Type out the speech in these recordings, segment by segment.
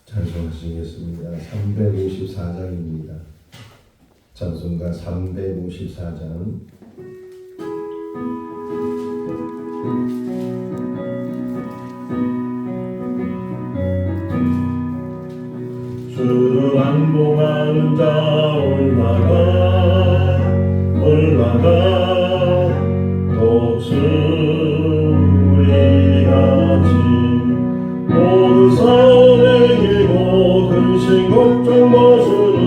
찬송하시겠습니다. 354장입니다. 찬송가 354장. 주를 안봉하는 자 올라가 독수리같이 모든 산에 이기고 근심 걱정 벗으니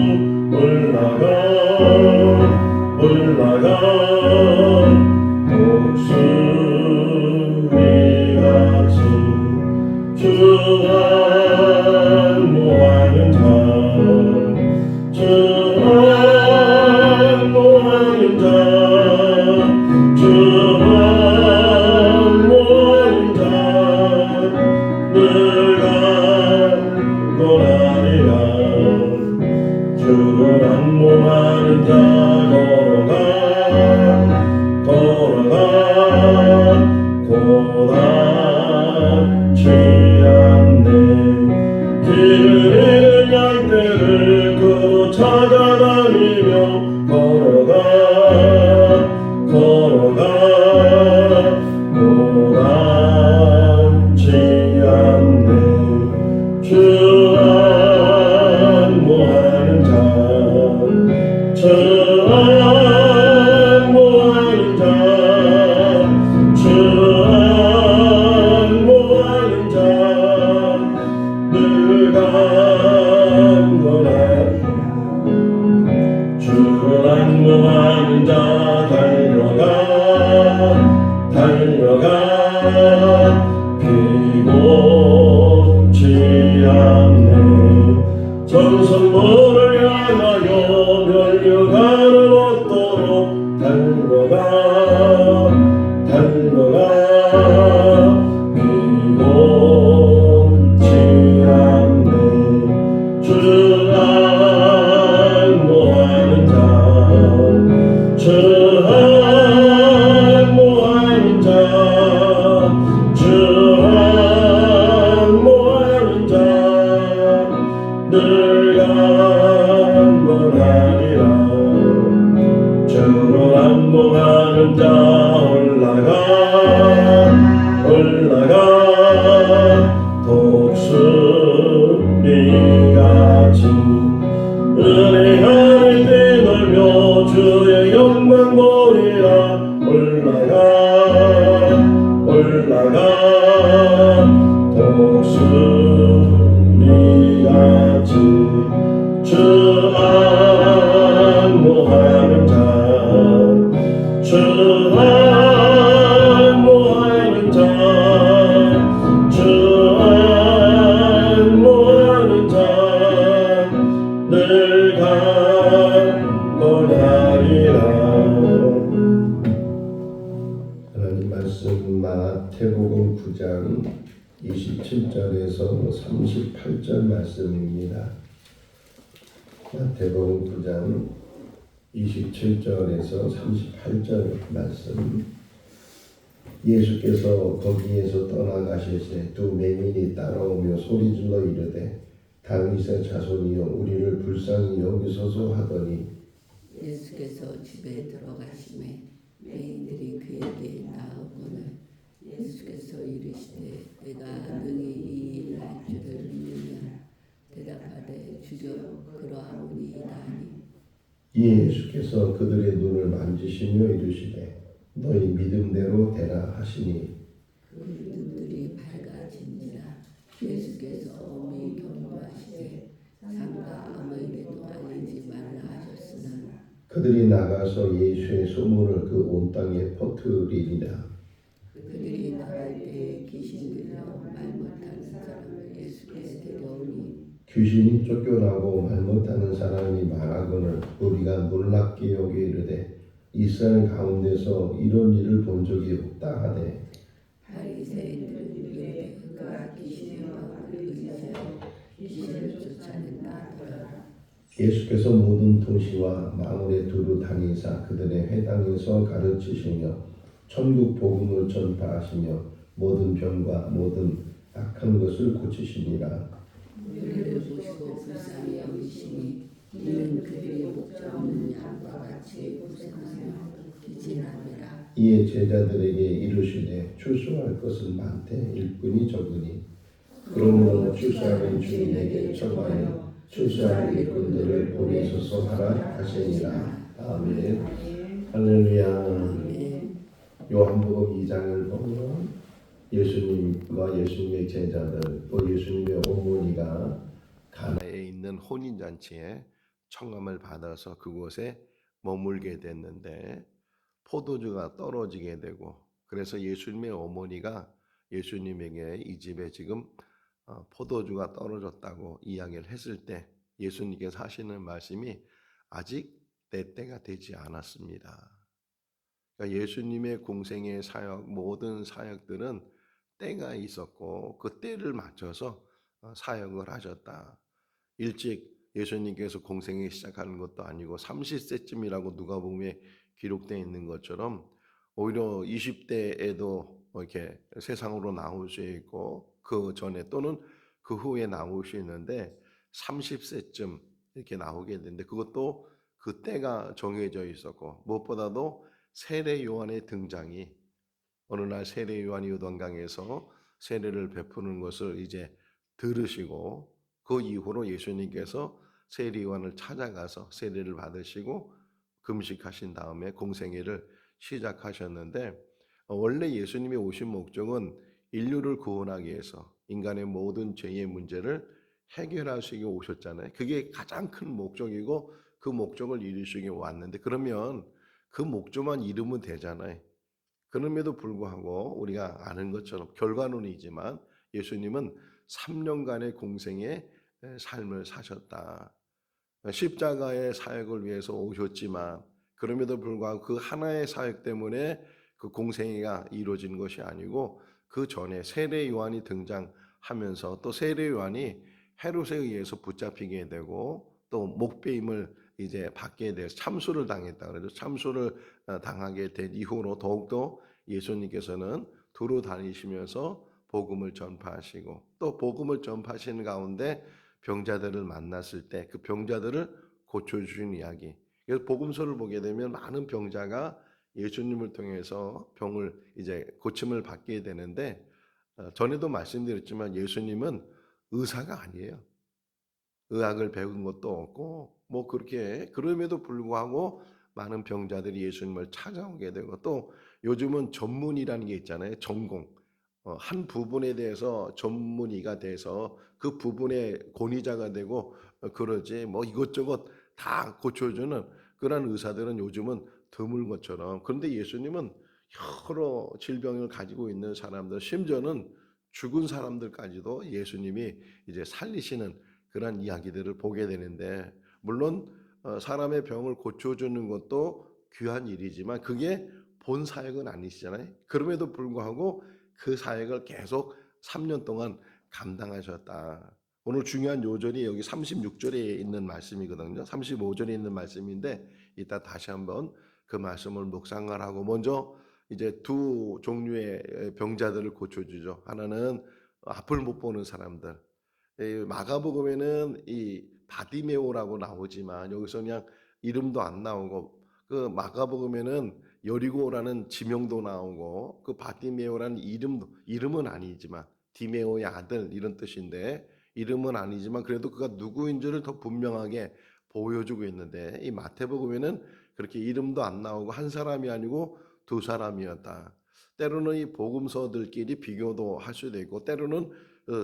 올라가 독수리같이 주 안모하는 자 늘 강건하리라. 주를 안모하는 자 걸어가 고단치 않네. 길을 잃은 양떼를 그로 찾아다니며 걸어가 고단치 않네. 주 안모하는 자 늘 강건하리라. 주를 안모하는 자 달려가 피곤치 않네. 전선물을 향하여 멸려가는 옷도로 달려가 피곤치 않네. 주 안모하는 자 늘 강건하리라. 주를 안모하는 자 올라가 독수리같이 은혜 하늘 뛰놀며 주의 영광 보리라. 올라가 독수리같이 주 안모하는 자 늘 강건하리라. 하나님 말씀 마태복음 9장 27절에서 38절 말씀입니다. 마태복음 9장 27절에서 38절 말씀. 예수께서 거기에서 떠나가실새 두 맹인이 따라오며 소리질러 이르되 다윗의 자손이여 우리를 불쌍히 여기소서 하더니 예수께서 집에 들어가시매 맹인들이 그에게 나오거늘 예수께서 이르시되 내가 능히 이 일을 할 줄을 믿느냐. 대답하되 주여 그러하오니이다 하니 예수께서 그들의 눈을 만지시며 이르시되 너희 믿음대로 되라 하시니 그 눈들이 밝아진지라. 예수께서 엄히 경고하시되 삼가 아무에게도 알리지 말라 하셨으나 그들이 나가서 예수의 소문을 그 온 땅에 퍼뜨리니라. 그들이 나갈 때에 귀신 들려 말 못하는 사람을 예수께 데려오니 귀신이 쫓겨나고 말 못하는 사람이 말하거늘 우리가 놀랍게 여겨 이르되 이스라엘 가운데서 이런 일을 본 적이 없다 하되 바리새인들은 이르되 그가 귀신의 마음을 의지하여 귀신을 쫓아낸다 하더라. 예수께서 모든 도시와 마을에 두루 다니사 그들의 회당에서 가르치시며 천국 복음을 전파하시며 모든 병과 모든 악한 것을 고치시니라. 우리를 보시고 불쌍히 여기시니 이는 그들의 목자 없는 양과 같이 고생하며 기진함이라. 이에 제자들에게 이르시되 추수할 것은 많되 일꾼이 적으니 그러므로 추수하는 주인에게 청하여 추수할 일꾼들을 보내소서 하라 하시니라. 아멘. 할렐루야. 요한복음 2장을 보면 예수님과 예수님의 제자들 또 예수님의 어머니가 가나에 있는 혼인잔치에 청함을 받아서 그곳에 머물게 됐는데 포도주가 떨어지게 되고 그래서 예수님의 어머니가 예수님에게 이 집에 지금 포도주가 떨어졌다고 이야기를 했을 때 예수님께서 하시는 말씀이 아직 내 때가 되지 않았습니다. 그러니까 예수님의 공생의 사역 모든 사역들은 때가 있었고 그 때를 맞춰서 사역을 하셨다. 일찍 예수님께서 공생에 시작하는 것도 아니고 30세쯤이라고 누가복음에 기록되어 있는 것처럼 오히려 20대에도 이렇게 세상으로 나올 수 있고 그 전에 또는 그 후에 나올 수 있는데 30세쯤 이렇게 나오게 되는데 그것도 그 때가 정해져 있었고 무엇보다도 세례 요한의 등장이 어느 날 세례 요한이 요단강에서 세례를 베푸는 것을 이제 들으시고 그 이후로 예수님께서 세례 요한을 찾아가서 세례를 받으시고 금식하신 다음에 공생애를 시작하셨는데 원래 예수님이 오신 목적은 인류를 구원하기 위해서 인간의 모든 죄의 문제를 해결하시기 위해 오셨잖아요. 그게 가장 큰 목적이고 그 목적을 이루시기 왔는데 그러면 그 목적만 이루면 되잖아요. 그럼에도 불구하고 우리가 아는 것처럼 결과론이지만 예수님은 3년간의 공생의 삶을 사셨다. 십자가의 사역을 위해서 오셨지만 그럼에도 불구하고 그 하나의 사역 때문에 그 공생애가 이루어진 것이 아니고 그 전에 세례 요한이 등장하면서 또 세례 요한이 헤롯에 의해서 붙잡히게 되고 또 목배임을 이제 받게 돼서 참수를 당했다. 그래도 참수를 당하게 된 이후로 더욱더 예수님께서는 두루 다니시면서 복음을 전파하시고 또 복음을 전파하시는 가운데 병자들을 만났을 때 그 병자들을 고쳐주신 이야기. 그래서 복음서를 보게 되면 많은 병자가 예수님을 통해서 병을 이제 고침을 받게 되는데 전에도 말씀드렸지만 예수님은 의사가 아니에요. 의학을 배운 것도 없고 뭐 그렇게 그럼에도 불구하고 많은 병자들이 예수님을 찾아오게 되고 또 요즘은 전문이라는 게 있잖아요. 전공. 한 부분에 대해서 전문의가 돼서 그 부분의 권위자가 되고 그러지 뭐 이것저것 다 고쳐주는 그런 의사들은 요즘은 드물 것처럼 그런데 예수님은 여러 질병을 가지고 있는 사람들 심지어는 죽은 사람들까지도 예수님이 이제 살리시는 그런 이야기들을 보게 되는데 물론 사람의 병을 고쳐주는 것도 귀한 일이지만 그게 본 사역은 아니시잖아요. 그럼에도 불구하고 그 사역을 계속 3년 동안 감당하셨다. 오늘 중요한 요절이 여기 36절에 있는 말씀이거든요. 35절에 있는 말씀인데 이따 다시 한번 그 말씀을 묵상을 하고 먼저 이제 두 종류의 병자들을 고쳐주죠. 하나는 앞을 못 보는 사람들. 마가복음에는 이 바디메오라고 나오지만 여기서 그냥 이름도 안 나오고 그 마가복음에는 여리고라는 지명도 나오고 그 바디메오라는 이름은 아니지만 디메오의 아들 이런 뜻인데 이름은 아니지만 그래도 그가 누구인지를 더 분명하게 보여주고 있는데 이 마태복음에는 그렇게 이름도 안 나오고 한 사람이 아니고 두 사람이었다. 때로는 이 복음서들끼리 비교도 할 수도 있고 때로는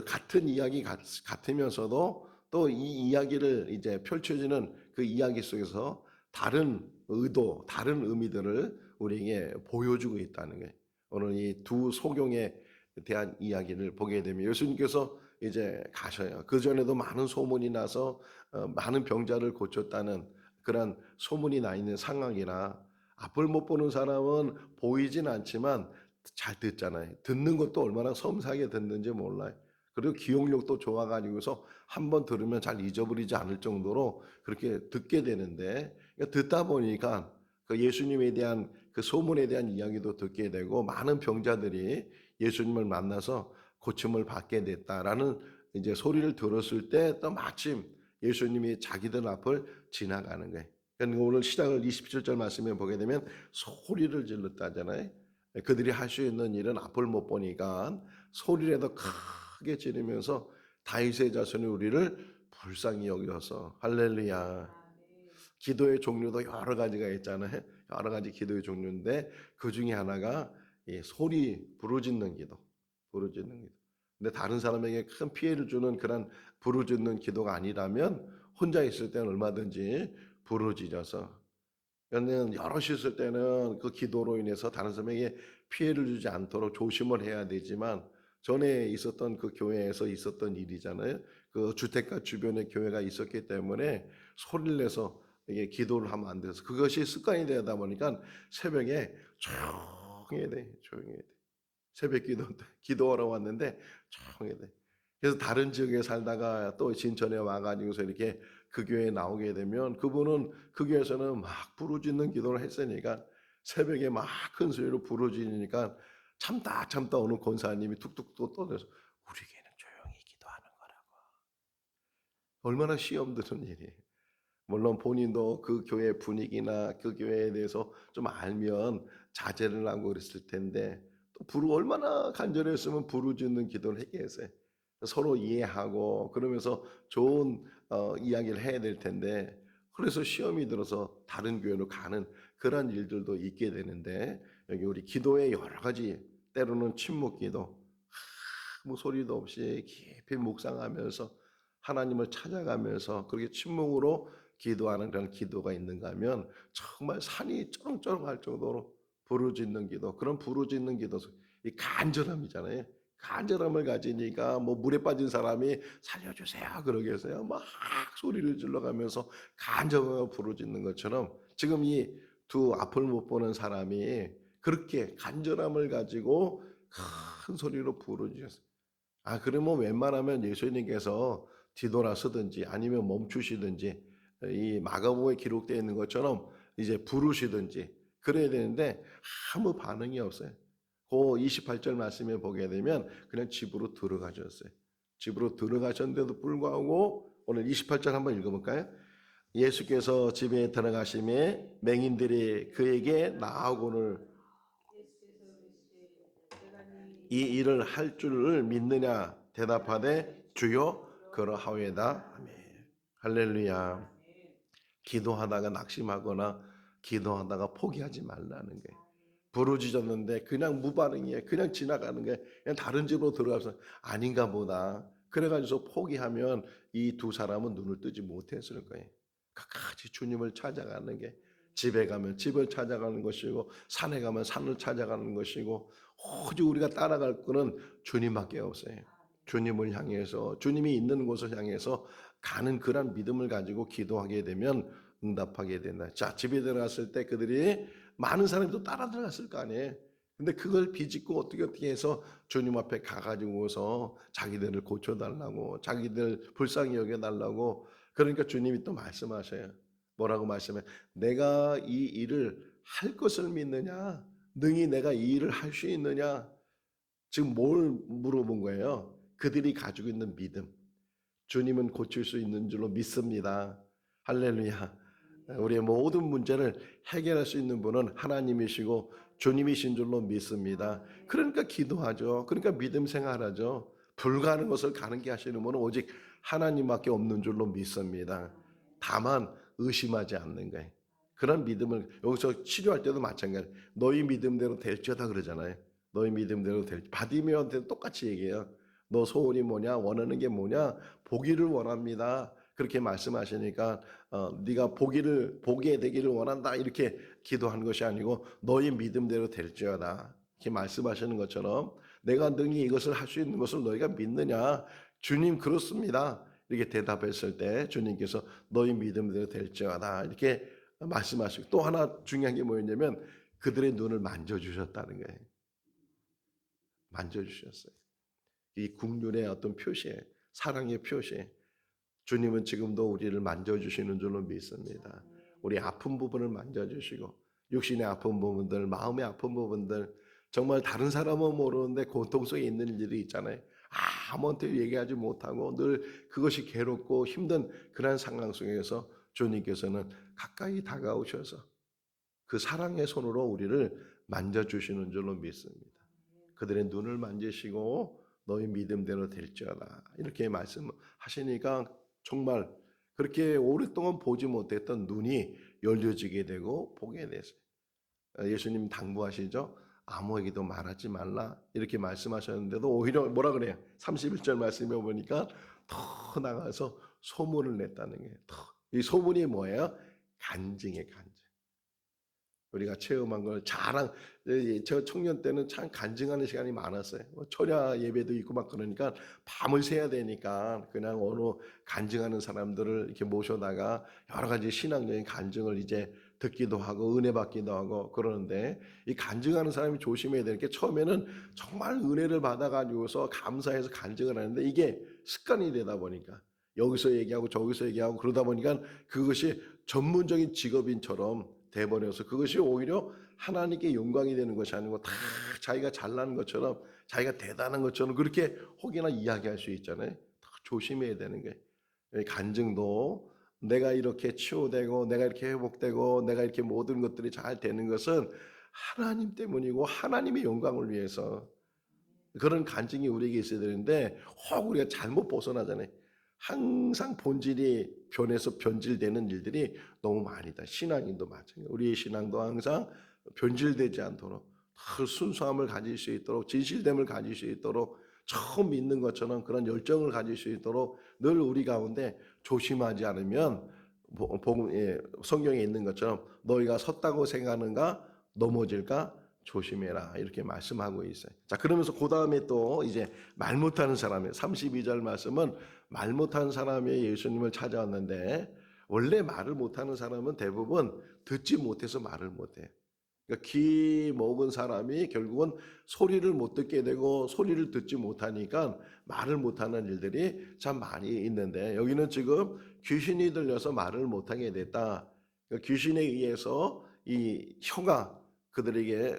같은 이야기 같으면서도 또 이 이야기를 이제 펼쳐지는 그 이야기 속에서 다른 의도, 다른 의미들을 우리에게 보여주고 있다는 게 오늘 이 두 소경에 대한 이야기를 보게 되면 예수님께서 이제 가셔요. 그 전에도 많은 소문이 나서 많은 병자를 고쳤다는 그런 소문이 나 있는 상황이라 앞을 못 보는 사람은 보이진 않지만 잘 듣잖아요. 듣는 것도 얼마나 섬세하게 듣는지 몰라요. 그리고 기억력도 좋아가지고서 한번 들으면 잘 잊어버리지 않을 정도로 그렇게 듣게 되는데 듣다 보니까 그 예수님에 대한 그 소문에 대한 이야기도 듣게 되고 많은 병자들이 예수님을 만나서 고침을 받게 됐다라는 이제 소리를 들었을 때 또 마침 예수님이 자기들 앞을 지나가는 거예요. 그러니까 오늘 시작을 27절 말씀에 보게 되면 소리를 질렀다잖아요. 그들이 할 수 있는 일은 앞을 못 보니까 소리라도 크게 지르면서 다윗의 자손이 우리를 불쌍히 여겨서 할렐루야. 기도의 종류도 여러 가지가 있잖아요. 여러 가지 기도의 종류인데 그 중에 하나가 이 소리 부르짖는 기도. 부르짖는 기도. 근데 다른 사람에게 큰 피해를 주는 그런 부르짖는 기도가 아니라면 혼자 있을 때는 얼마든지 부르짖어서 그러면 여럿이 있을 때는 그 기도로 인해서 다른 사람에게 피해를 주지 않도록 조심을 해야 되지만 전에 있었던 그 교회에서 있었던 일이잖아요. 그 주택가 주변에 교회가 있었기 때문에 소리를 내서 이게 기도를 하면 안 돼서 그것이 습관이 되다 보니까 새벽에 조용해야 돼. 조용해야 돼. 새벽 기도하러 왔는데 조용해야 돼. 그래서 다른 지역에 살다가 또 진천에 와가지고서 이렇게 그 교회에 나오게 되면 그분은 그 교회에서는 막 부르짖는 기도를 했으니까 새벽에 막 큰 소리로 부르짖으니까 참다 어느 권사님이 툭툭 또 떠들어서 우리 교회는 조용히 기도하는 거라고. 얼마나 시험 드는 일이에요. 물론 본인도 그 교회 분위기나 그 교회에 대해서 좀 알면 자제를 하고 그랬을 텐데 또 얼마나 간절했으면 부르짖는 기도를 했겠어요. 서로 이해하고 그러면서 좋은 이야기를 해야 될 텐데 그래서 시험이 들어서 다른 교회로 가는 그런 일들도 있게 되는데 여기 우리 기도의 여러 가지 때로는 침묵 기도 아무 소리도 없이 깊이 묵상하면서 하나님을 찾아가면서 그렇게 침묵으로 기도하는 그런 기도가 있는가 하면 정말 산이 쩌렁쩌렁할 정도로 부르짖는 기도 그런 부르짖는 기도 이 간절함이잖아요. 간절함을 가지니까 뭐 물에 빠진 사람이 살려주세요 그러겠어요. 막 소리를 질러가면서 간절함을 부르짖는 것처럼 지금 이 두 앞을 못 보는 사람이 그렇게 간절함을 가지고 큰 소리로 부르짖었어요. 그러면 웬만하면 예수님께서 뒤돌아서든지 아니면 멈추시든지 이 마가복음에 기록되어 있는 것처럼 이제 부르시든지 그래야 되는데 아무 반응이 없어요. 그 28절 말씀에 보게 되면 그냥 집으로 들어가셨어요. 집으로 들어가셨는데도 불구하고 오늘 28절 한번 읽어볼까요? 예수께서 집에 들어가심에 맹인들이 그에게 나아오거늘 이 일을 할 줄을 믿느냐 대답하되 주여 그러하오이다. 아멘. 할렐루야. 기도하다가 낙심하거나 기도하다가 포기하지 말라는 거예요. 부르짖었는데 그냥 무반응이에요. 그냥 지나가는 게 그냥 다른 집으로 들어가서 아닌가 보다. 그래가지고 포기하면 이 두 사람은 눈을 뜨지 못했을 거예요. 끝까지 주님을 찾아가는 게 집에 가면 집을 찾아가는 것이고 산에 가면 산을 찾아가는 것이고 오직 우리가 따라갈 거는 주님밖에 없어요. 주님을 향해서 주님이 있는 곳을 향해서 가는 그런 믿음을 가지고 기도하게 되면 응답하게 된다. 자, 집에 들어갔을 때 그들이 많은 사람이 또 따라 들어갔을 거 아니에요. 근데 그걸 비집고 어떻게 해서 주님 앞에 가가지고서 자기들을 고쳐달라고 자기들 불쌍히 여겨달라고 그러니까 주님이 또 말씀하셔요. 뭐라고 말씀해? 내가 이 일을 할 것을 믿느냐? 능히 내가 이 일을 할 수 있느냐? 지금 뭘 물어본 거예요? 그들이 가지고 있는 믿음. 주님은 고칠 수 있는 줄로 믿습니다. 할렐루야. 우리의 모든 문제를 해결할 수 있는 분은 하나님이시고 주님이신 줄로 믿습니다. 그러니까 기도하죠. 그러니까 믿음 생활하죠. 불가능한 것을 가능케 하시는 분은 오직 하나님밖에 없는 줄로 믿습니다. 다만 의심하지 않는 거예요. 그런 믿음을 여기서 치료할 때도 마찬가지예요. 너희 믿음대로 될지어다 그러잖아요. 너희 믿음대로 될지. 바디메어한테 똑같이 얘기해요. 너 소원이 뭐냐? 원하는 게 뭐냐? 보기를 원합니다. 그렇게 말씀하시니까 네가 보게 되기를 원한다 이렇게 기도하는 것이 아니고 너희 믿음대로 될지어다 이렇게 말씀하시는 것처럼 내가 능히 이것을 할 수 있는 것을 너희가 믿느냐? 주님 그렇습니다. 이렇게 대답했을 때 주님께서 너희 믿음대로 될지어다 이렇게 말씀하시고 또 하나 중요한 게 뭐였냐면 그들의 눈을 만져주셨다는 거예요. 만져주셨어요. 이 국률의 어떤 표시에 사랑의 표시에 주님은 지금도 우리를 만져주시는 줄로 믿습니다. 우리 아픈 부분을 만져주시고 육신의 아픈 부분들, 마음의 아픈 부분들 정말 다른 사람은 모르는데 고통 속에 있는 일들이 있잖아요. 아무한테 얘기하지 못하고 늘 그것이 괴롭고 힘든 그런 상황 속에서 주님께서는 가까이 다가오셔서 그 사랑의 손으로 우리를 만져주시는 줄로 믿습니다. 그들의 눈을 만지시고 너희 믿음대로 될지어다 이렇게 말씀하시니까 정말 그렇게 오랫동안 보지 못했던 눈이 열려지게 되고 보게 됐어요. 예수님 당부하시죠. 아무에게도 말하지 말라 이렇게 말씀하셨는데도 오히려 뭐라 그래요? 31절 말씀에 보니까 더 나가서 소문을 냈다는 거예요. 이 소문이 뭐예요? 간증의 간증. 우리가 체험한 걸 자랑, 저 청년 때는 참 간증하는 시간이 많았어요. 철야 예배도 있고 막 그러니까 밤을 새야 되니까 그냥 어느 간증하는 사람들을 이렇게 모셔다가 여러 가지 신앙적인 간증을 이제 듣기도 하고 은혜 받기도 하고 그러는데 이 간증하는 사람이 조심해야 되는 게 처음에는 정말 은혜를 받아가지고서 감사해서 간증을 하는데 이게 습관이 되다 보니까 여기서 얘기하고 저기서 얘기하고 그러다 보니까 그것이 전문적인 직업인처럼 돼버려서 그것이 오히려 하나님께 영광이 되는 것이 아니고 다 자기가 잘나는 것처럼 자기가 대단한 것처럼 그렇게 혹이나 이야기할 수 있잖아요. 더 조심해야 되는 거예요. 간증도 내가 이렇게 치유되고 내가 이렇게 회복되고 내가 이렇게 모든 것들이 잘 되는 것은 하나님 때문이고 하나님의 영광을 위해서 그런 간증이 우리에게 있어야 되는데 혹 우리가 잘못 벗어나잖아요. 항상 본질이 변해서 변질되는 일들이 너무 많이다. 신앙인도 마찬가지예요. 우리의 신앙도 항상 변질되지 않도록 늘 순수함을 가질 수 있도록 진실됨을 가질 수 있도록 처음 믿는 것처럼 그런 열정을 가질 수 있도록 늘 우리 가운데 조심하지 않으면 성경에 있는 것처럼 너희가 섰다고 생각하는가 넘어질까 조심해라 이렇게 말씀하고 있어요. 자 그러면서 그 다음에 또 이제 말 못하는 사람의 32절 말씀은 말 못하는 사람이 예수님을 찾아왔는데 원래 말을 못하는 사람은 대부분 듣지 못해서 말을 못해. 그러니까 귀 먹은 사람이 결국은 소리를 못 듣게 되고 소리를 듣지 못하니까 말을 못하는 일들이 참 많이 있는데 여기는 지금 귀신이 들려서 말을 못하게 됐다. 그러니까 귀신에 의해서 이 혀가 그들에게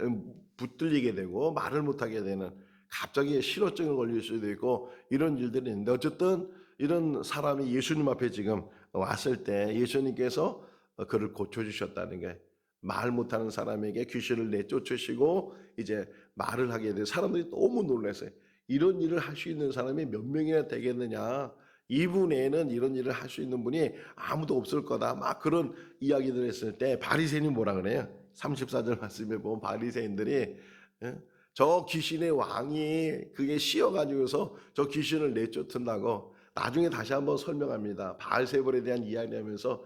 붙들리게 되고 말을 못하게 되는 갑자기 실어증을 걸릴 수도 있고 이런 일들이 있는데 어쨌든 이런 사람이 예수님 앞에 지금 왔을 때 예수님께서 그를 고쳐주셨다는 게 말 못하는 사람에게 귀신을 내쫓으시고 이제 말을 하게 돼 사람들이 너무 놀랐어요. 이런 일을 할 수 있는 사람이 몇 명이나 되겠느냐. 이분 외에는 이런 일을 할 수 있는 분이 아무도 없을 거다. 막 그런 이야기들 했을 때 바리새인이 뭐라 그래요? 34절 말씀에 보면 바리새인들이 저 귀신의 왕이 그게 씌어가지고서 저 귀신을 내쫓는다고 나중에 다시 한번 설명합니다. 바알세불에 대한 이야기하면서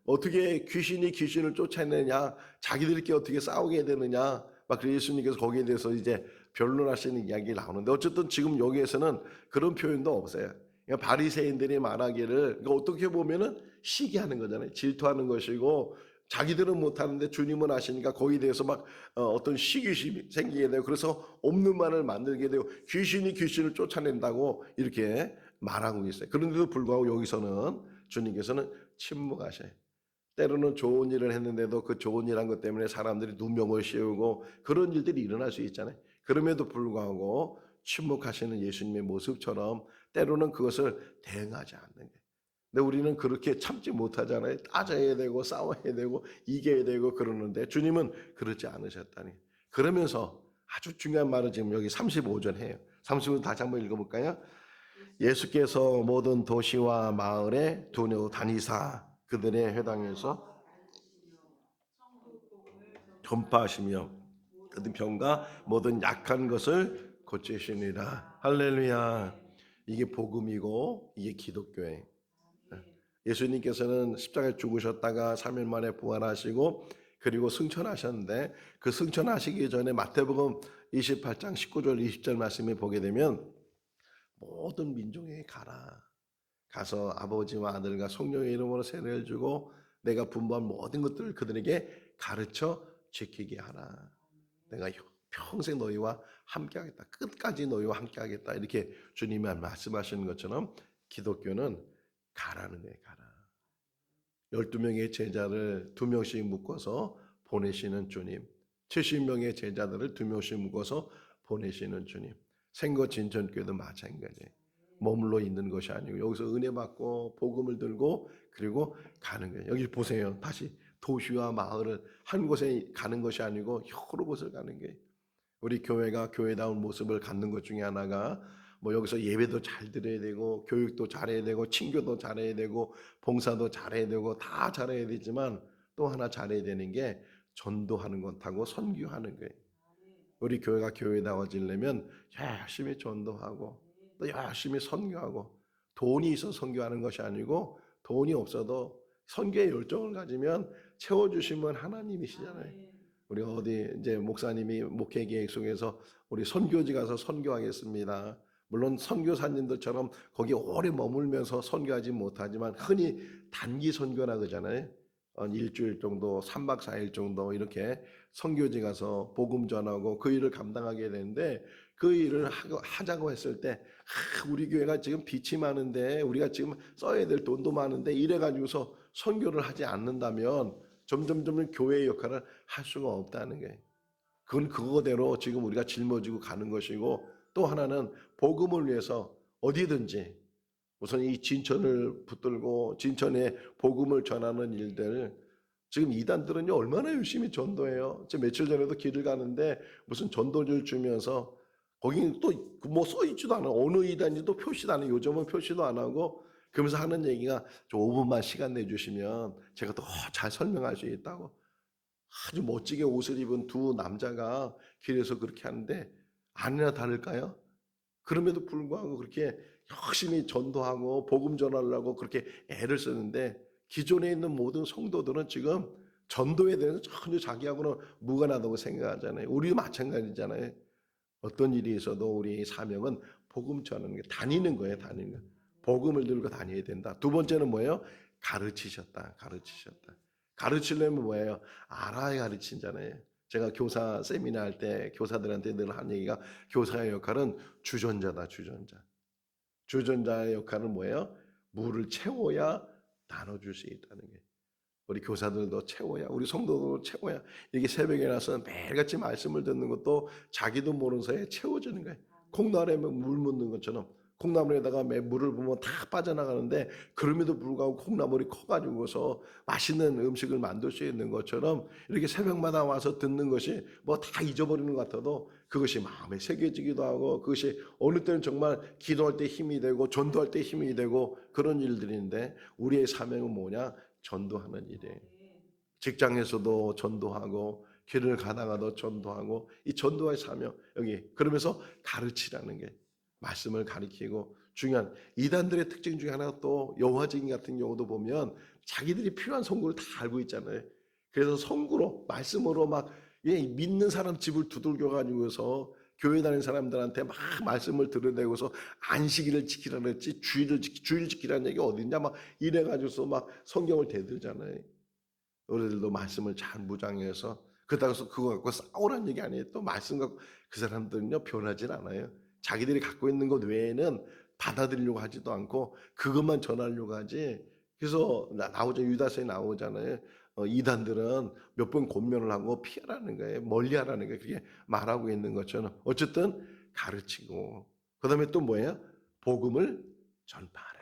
어떻게 귀신이 귀신을 쫓아내느냐 자기들끼리 어떻게 싸우게 되느냐 막 그래서 예수님께서 거기에 대해서 이제 변론하시는 이야기 나오는데 어쨌든 지금 여기에서는 그런 표현도 없어요. 그러니까 바리새인들이 말하기를 그러니까 어떻게 보면은 시기하는 거잖아요. 질투하는 것이고 자기들은 못하는데 주님은 하시니까 거기에 대해서 막 어떤 시기심이 생기게 되고 그래서 없는 말을 만들게 되고 귀신이 귀신을 쫓아낸다고 이렇게 말하고 있어요. 그런데도 불구하고 여기서는 주님께서는 침묵하셔요. 때로는 좋은 일을 했는데도 그 좋은 일한 것 때문에 사람들이 누명을 씌우고 그런 일들이 일어날 수 있잖아요. 그럼에도 불구하고 침묵하시는 예수님의 모습처럼 때로는 그것을 대응하지 않는 거예요. 근데 우리는 그렇게 참지 못하잖아요. 따져야 되고 싸워야 되고 이겨야 되고 그러는데 주님은 그렇지 않으셨다니. 그러면서 아주 중요한 말을 지금 여기 35절 해요. 35절 다시 한번 읽어볼까요? 예수께서 모든 도시와 마을에 두루 다니사 그들의 회당에서 전파하시며 모든 병과 모든 약한 것을 고치시니라. 할렐루야. 이게 복음이고 이게 기독교예요. 예수님께서는 십자가에 죽으셨다가 3일 만에 부활하시고 그리고 승천하셨는데 그 승천하시기 전에 마태복음 28장 19절 20절 말씀에 보게 되면 모든 민족에게 가서 아버지와 아들과 성령의 이름으로 세례를 주고 내가 분부한 모든 것들을 그들에게 가르쳐 지키게 하라. 내가 평생 너희와 함께하겠다. 끝까지 너희와 함께하겠다. 이렇게 주님이 말씀하시는 것처럼 기독교는 가라는 거예요. 가라. 12명의 제자를 2명씩 묶어서 보내시는 주님. 70명의 제자들을 2명씩 묶어서 보내시는 주님. 생거진천교회도 마찬가지예요. 머물러 있는 것이 아니고 여기서 은혜 받고 복음을 들고 그리고 가는 거예요. 여기 보세요. 다시 도시와 마을을 한 곳에 가는 것이 아니고 여러 곳을 가는 거예요. 우리 교회가 교회다운 모습을 갖는 것 중에 하나가 뭐 여기서 예배도 잘 드려야 되고 교육도 잘해야 되고 친교도 잘해야 되고 봉사도 잘해야 되고 다 잘해야 되지만 또 하나 잘해야 되는 게 전도하는 것하고 선교하는 거예요. 우리 교회가 교회다워지려면 열심히 전도하고 또 열심히 선교하고 돈이 있어 선교하는 것이 아니고 돈이 없어도 선교의 열정을 가지면 채워주시면 하나님이시잖아요. 우리 어디 이제 목사님이 목회 계획 속에서 우리 선교지 가서 선교하겠습니다. 물론 선교사님들처럼 거기 오래 머물면서 선교하지 못하지만 흔히 단기 선교라 그러잖아요. 일주일 정도, 3박 4일 정도 이렇게 선교지 가서 복음 전하고 그 일을 감당하게 되는데 그 일을 하자고 했을 때 우리 교회가 지금 빚이 많은데 우리가 지금 써야 될 돈도 많은데 이래가지고서 선교를 하지 않는다면 점점 교회의 역할을 할 수가 없다는 거예요. 그건 그거대로 지금 우리가 짊어지고 가는 것이고 또 하나는 복음을 위해서 어디든지 우선 이 진천을 붙들고 진천에 복음을 전하는 일들 지금 이단들은요 얼마나 열심히 전도해요. 제가 며칠 전에도 길을 가는데 무슨 전도를 주면서 거기 또 뭐 써있지도 않아. 어느 이단인지도 표시도 안 해. 요즘은 표시도 안 하고 그러면서 하는 얘기가 5분만 시간 내주시면 제가 더 잘 설명할 수 있다고. 아주 멋지게 옷을 입은 두 남자가 길에서 그렇게 하는데 아니나 다를까요? 그럼에도 불구하고 그렇게 열심히 전도하고 복음 전하려고 그렇게 애를 쓰는데 기존에 있는 모든 성도들은 지금 전도에 대해서 전혀 자기하고는 무관하다고 생각하잖아요. 우리도 마찬가지잖아요. 어떤 일이 있어도 우리 사명은 복음 전하는 게 다니는 거예요. 다니는 거. 복음을 들고 다녀야 된다. 두 번째는 뭐예요? 가르치셨다. 가르치려면 뭐예요? 알아야 가르치잖아요. 제가 교사 세미나 할 때 교사들한테 늘 한 얘기가 교사의 역할은 주전자다. 주전자의 역할은 뭐예요? 물을 채워야 나눠줄 수 있다는 게. 우리 교사들도 채워야, 우리 성도도 채워야. 이렇게 새벽에 나서 매일같이 말씀을 듣는 것도 자기도 모르는 사이에 채워지는 거예요. 콩나물에 물 묻는 것처럼 콩나물에다가 물을 부으면 다 빠져나가는데 그럼에도 불구하고 콩나물이 커가지고서 맛있는 음식을 만들 수 있는 것처럼 이렇게 새벽마다 와서 듣는 것이 뭐 다 잊어버리는 것 같아도 그것이 마음에 새겨지기도 하고 그것이 어느 때는 정말 기도할 때 힘이 되고 전도할 때 힘이 되고 그런 일들인데 우리의 사명은 뭐냐? 전도하는 일이에요. 직장에서도 전도하고 길을 가다가도 전도하고 이 전도의 사명 여기 그러면서 가르치라는 게 말씀을 가르치고 중요한 이단들의 특징 중에 하나가 또 여호와 증인 같은 경우도 보면 자기들이 필요한 성구를 다 알고 있잖아요. 그래서 성구로 말씀으로 막 믿는 사람 집을 두들겨 가지고서 교회 다니는 사람들한테 막 말씀을 들어내고서 안식일을 지키라 그랬지 주일 지키라는 얘기 어딨냐 막 이래가지고서 막 성경을 대들잖아요. 우리들도 말씀을 잘 무장해서 그렇다고 그거 갖고 싸우라는 얘기 아니에요. 또 말씀 갖고 그 사람들은요 변하진 않아요. 자기들이 갖고 있는 것 외에는 받아들이려고 하지도 않고 그것만 전하려고 하지. 그래서 나오죠. 유다서에 나오잖아요. 이단들은 몇 번 권면을 하고 피하라는 거예요. 멀리하라는 거예요. 그게 말하고 있는 것처럼 어쨌든 가르치고 그다음에 또 뭐예요? 복음을 전파하래.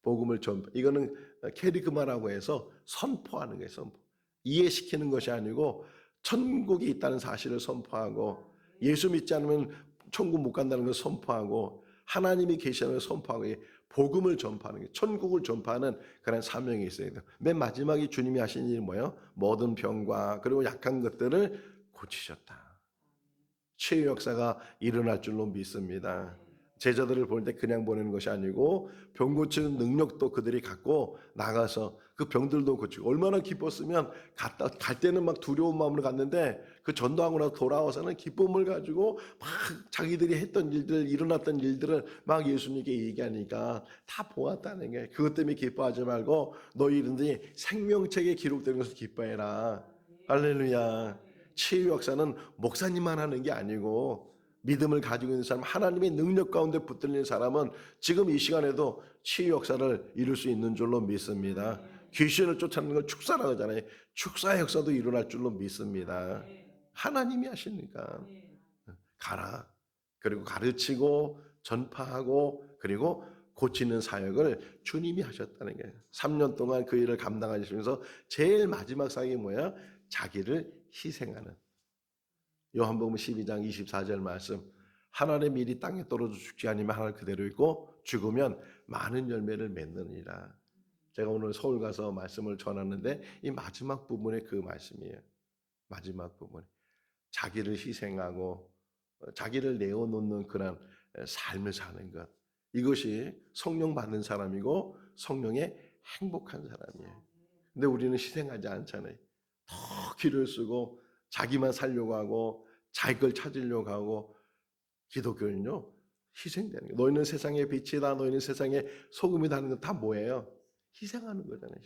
복음을 전파. 이거는 캐리그마라고 해서 선포하는 거예요. 선포. 이해시키는 것이 아니고 천국이 있다는 사실을 선포하고 예수 믿지 않으면 천국 못 간다는 걸 선포하고 하나님이 계시다는 걸 선포하고 복음을 전파하는 게 천국을 전파하는 그런 사명이 있어야 돼요. 맨 마지막에 주님이 하신 일이 뭐예요? 모든 병과 그리고 약한 것들을 고치셨다. 치유 역사가 일어날 줄로 믿습니다. 제자들을 볼 때 그냥 보내는 것이 아니고 병 고치는 능력도 그들이 갖고 나가서 그 병들도 고치고 얼마나 기뻤으면 갈 때는 막 두려운 마음으로 갔는데 그 전도하고 나서 돌아와서는 기쁨을 가지고 막 자기들이 했던 일들 일어났던 일들을 막 예수님께 얘기하니까 다 보았다는 게 그것 때문에 기뻐하지 말고 너희들이 생명책에 기록되는 것을 기뻐해라. 할렐루야. 치유 역사는 목사님만 하는 게 아니고 믿음을 가지고 있는 사람, 하나님의 능력 가운데 붙들리는 사람은 지금 이 시간에도 치유 역사를 이룰 수 있는 줄로 믿습니다. 귀신을 쫓아내는 걸 축사라고 하잖아요. 축사의 역사도 일어날 줄로 믿습니다. 하나님이 하시니까 가라. 그리고 가르치고 전파하고 그리고 고치는 사역을 주님이 하셨다는 거예요. 3년 동안 그 일을 감당하시면서 제일 마지막 사역이 뭐야? 자기를 희생하는. 요한복음 12장 24절 말씀. 하나님의 밀이 땅에 떨어져 죽지 않으면 하늘 그대로 있고 죽으면 많은 열매를 맺느니라. 제가 오늘 서울 가서 말씀을 전하는데 이 마지막 부분에 그 말씀이에요. 마지막 부분. 자기를 희생하고 자기를 내어놓는 그런 삶을 사는 것. 이것이 성령 받는 사람이고 성령의 행복한 사람이에요. 근데 우리는 희생하지 않잖아요. 더 기를 쓰고 자기만 살려고 하고 자기 걸 찾으려고 하고. 기독교는요 희생되는 거예요. 너희는 세상의 빛이다. 너희는 세상의 소금이다 하는 건 다 뭐예요? 희생하는 거잖아요.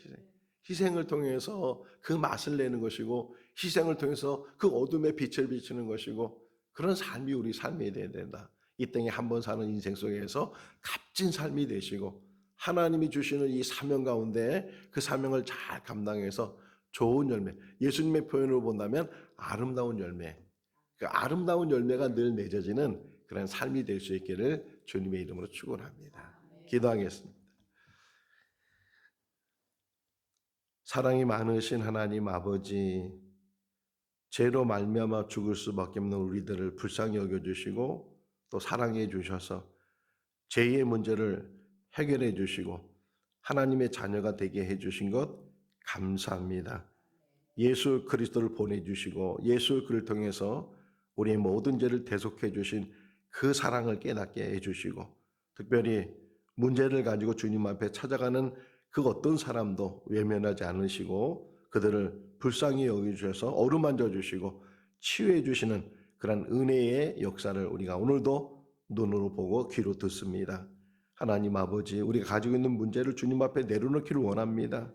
희생을 통해서 그 맛을 내는 것이고 희생을 통해서 그 어둠의 빛을 비추는 것이고 그런 삶이 우리 삶이 되어야 된다. 이 땅에 한 번 사는 인생 속에서 값진 삶이 되시고 하나님이 주시는 이 사명 가운데 그 사명을 잘 감당해서 좋은 열매, 예수님의 표현으로 본다면 아름다운 열매, 그 아름다운 열매가 늘 맺어지는 그런 삶이 될 수 있기를 주님의 이름으로 축원합니다. 기도하겠습니다. 사랑이 많으신 하나님 아버지, 죄로 말미암아 죽을 수밖에 없는 우리들을 불쌍히 여겨주시고 또 사랑해 주셔서 죄의 문제를 해결해 주시고 하나님의 자녀가 되게 해주신 것 감사합니다. 예수 그리스도를 보내주시고 예수 그를 통해서 우리의 모든 죄를 대속해 주신 그 사랑을 깨닫게 해주시고 특별히 문제를 가지고 주님 앞에 찾아가는 그 어떤 사람도 외면하지 않으시고 그들을 불쌍히 여기주셔서 어루만져 주시고 치유해 주시는 그런 은혜의 역사를 우리가 오늘도 눈으로 보고 귀로 듣습니다. 하나님 아버지, 우리가 가지고 있는 문제를 주님 앞에 내려놓기를 원합니다.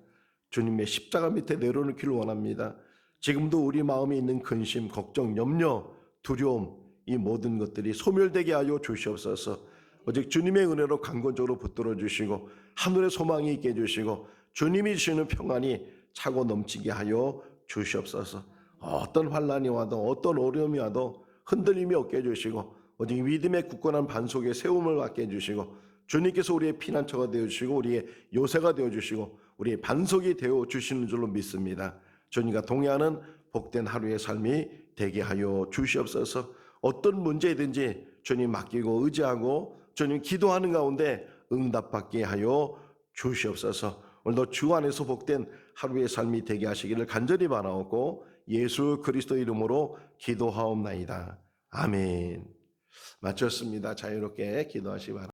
주님의 십자가 밑에 내려놓기를 원합니다. 지금도 우리 마음에 있는 근심, 걱정, 염려, 두려움 이 모든 것들이 소멸되게 하여 주시옵소서. 오직 주님의 은혜로 강건적으로 붙들어 주시고 하늘의 소망이 있게 해주시고 주님이 주시는 평안이 차고 넘치게 하여 주시옵소서. 어떤 환난이 와도 어떤 어려움이 와도 흔들림이 없게 해주시고 오직 믿음의 굳건한 반석에 세움을 갖게 해주시고 주님께서 우리의 피난처가 되어주시고 우리의 요새가 되어주시고 우리의 반석이 되어주시는 줄로 믿습니다. 주님과 동행하는 복된 하루의 삶이 되게 하여 주시옵소서. 어떤 문제이든지 주님 맡기고 의지하고 주님 기도하는 가운데 응답받게 하여 주시옵소서. 오늘도 주 안에서 복된 하루의 삶이 되게 하시기를 간절히 바라옵고 예수 그리스도 이름으로 기도하옵나이다. 아멘. 마쳤습니다. 자유롭게 기도하시 바랍니다.